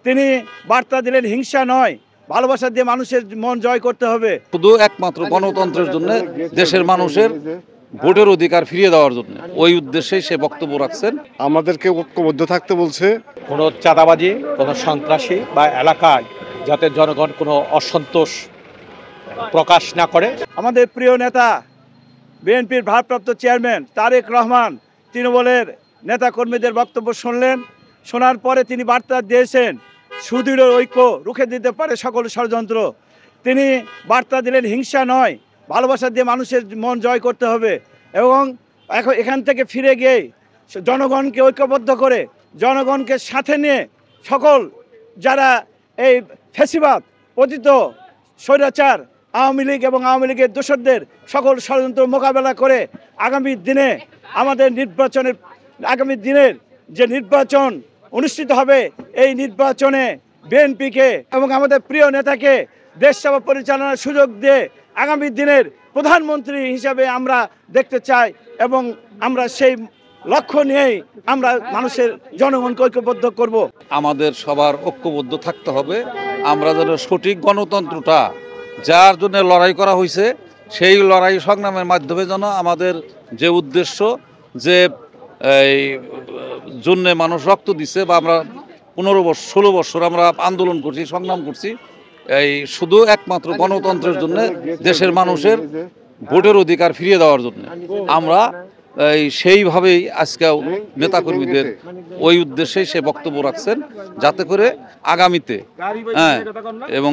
তিনি বার্তা দিলেন হিংসা নয়, ভালোবাসা দিয়ে মানুষের মন জয় করতে হবে। শুধু একমাত্র গণতন্ত্রের জন্য, দেশের মানুষের ভোটের অধিকার ফিরিয়ে দেওয়ার জন্য, ওই উদ্দেশ্যেই সে বক্তব্য রাখছেন। আমাদেরকে ঐক্যবদ্ধ থাকতে বলছে। কোনো চাঁদাবাজি, কোনো সন্ত্রাসী বা এলাকায় যাতে জনগণ কোনো অসন্তোষ প্রকাশ না করে। আমাদের প্রিয় নেতা বিএনপির ভারপ্রাপ্ত চেয়ারম্যান তারেক রহমান তৃণমূলের নেতাকর্মীদের বক্তব্য শুনলেন। শোনার পরে তিনি বার্তা দিয়েছেন সুদৃঢ় ঐক্য রুখে দিতে পারে সকল ষড়যন্ত্র। তিনি বার্তা দিলেন হিংসা নয়, ভালোবাসা দিয়ে মানুষের মন জয় করতে হবে এবং এখান থেকে ফিরে গিয়ে জনগণকে ঐক্যবদ্ধ করে জনগণকে সাথে নিয়ে সকল যারা এই ফ্যাসিবাদ পতিত স্বৈরাচার আওয়ামী লীগ এবং আওয়ামী লীগের দোসরদের সকল ষড়যন্ত্র মোকাবেলা করে আগামী দিনে আমাদের আগামী দিনের যে নির্বাচন অনুষ্ঠিত হবে, এই নির্বাচনে বিএনপিকে এবং আমাদের প্রিয় নেতাকে দেশ সেবা পরিচালনার সুযোগ দিয়ে আগামী দিনের প্রধানমন্ত্রী হিসাবে আমরা দেখতে চাই এবং আমরা সেই লক্ষ্য নিয়েই আমরা মানুষের জনগণকে ঐক্যবদ্ধ করব। আমাদের সবার ঐক্যবদ্ধ থাকতে হবে। আমরা যেন সঠিক গণতন্ত্রটা যার জন্য লড়াই করা হয়েছে, সেই লড়াই সংগ্রামের মাধ্যমে যেন আমাদের যে উদ্দেশ্য, যে এই জন্যে মানুষ রক্ত দিচ্ছে বা আমরা 16 বছর আমরা আন্দোলন করছি, সংগ্রাম করছি, এই শুধু একমাত্র গণতন্ত্রের জন্য, দেশের মানুষের ভোটের অধিকার ফিরিয়ে দেওয়ার জন্য আমরা সেইভাবেই আজকে নেতাকর্মীদের ওই উদ্দেশ্যেই সে বক্তব্য রাখছেন, যাতে করে আগামীতে এবং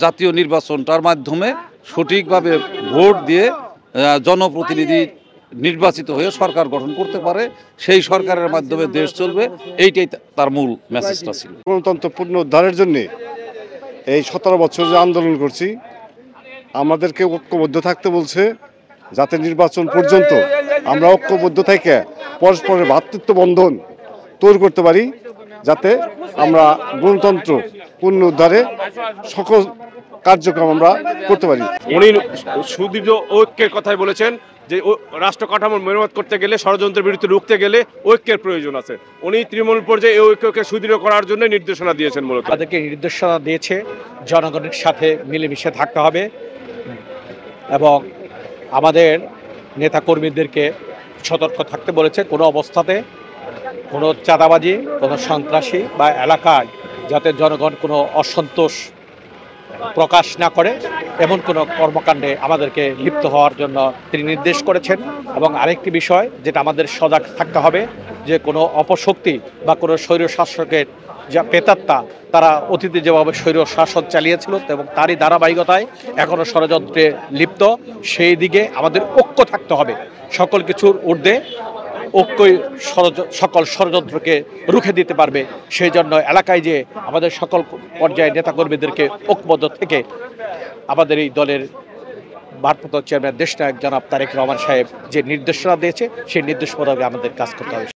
জাতীয় নির্বাচনটার মাধ্যমে সঠিকভাবে ভোট দিয়ে জনপ্রতিনিধি নির্বাচিত হয়ে সরকার গঠন করতে পারে, সেই সরকারের মাধ্যমে দেশ চলবে। এইটাই তার মূল মেসেজটা ছিল। গণতন্ত্র পুনরুদ্ধারের জন্য এই 17 বছর যে আন্দোলন করছি, আমাদেরকে ঐক্যবদ্ধ থাকতে বলছে, যাতে নির্বাচন পর্যন্ত আমরা ঐক্যবদ্ধ থেকে পরস্পরের ভ্রাতৃত্ব বন্ধন তৈরি করতে পারি, যাতে আমরা গণতন্ত্র পুনরুদ্ধারে সকল কার্যক্রম আমরা করতে পারি। উনি সুদৃঢ় ঐক্যের কথাই বলেছেন যে রাষ্ট্র কাঠামো মেরামত করতে গেলে, ষড়যন্ত্রের বিরুদ্ধে রুখতে গেলে ঐক্যের প্রয়োজন আছে। উনি তৃণমূল পর্যায়ে এই ঐক্যকে সুদৃঢ় করার জন্য নির্দেশনা দিয়েছেন। মূলত তাদেরকে নির্দেশনা দিয়েছে জনগণের সাথে মিলেমিশে থাকতে হবে এবং আমাদের নেতাকর্মীদেরকে সতর্ক থাকতে বলেছে। কোনো অবস্থাতে কোনো চাঁদাবাজি, কোনো সন্ত্রাসী বা এলাকায় যাতে জনগণ কোনো অসন্তোষ প্রকাশ না করে, এমন কোনো কর্মকাণ্ডে আমাদেরকে লিপ্ত হওয়ার জন্য তিনি নির্দেশ করেছেন। এবং আরেকটি বিষয় যেটা আমাদের সজাগ থাকতে হবে, যে কোনো অপশক্তি বা কোনো স্বৈর শাসকের যা প্রেতাত্মা, তারা অতীতে যেভাবে স্বৈর শাসন চালিয়েছিল এবং তারই ধারাবাহিকতায় এখনও ষড়যন্ত্রে লিপ্ত, সেই দিকে আমাদের ঐক্য থাকতে হবে। সকল কিছুর ঊর্ধ্বে ঐক্যই সকল ষড়যন্ত্রকে রুখে দিতে পারবে। সেই জন্য এলাকায় যে আমাদের সকল পর্যায়ে নেতাকর্মীদেরকে ঐক্যবদ্ধ থেকে আমাদের এই দলের ভারপ্রাপ্ত চেয়ারম্যান দেশনায়ক জনাব তারেক রহমান সাহেব যে নির্দেশনা দিয়েছে, সেই নির্দেশ মোতাবেক আমাদের কাজ করতে হবে।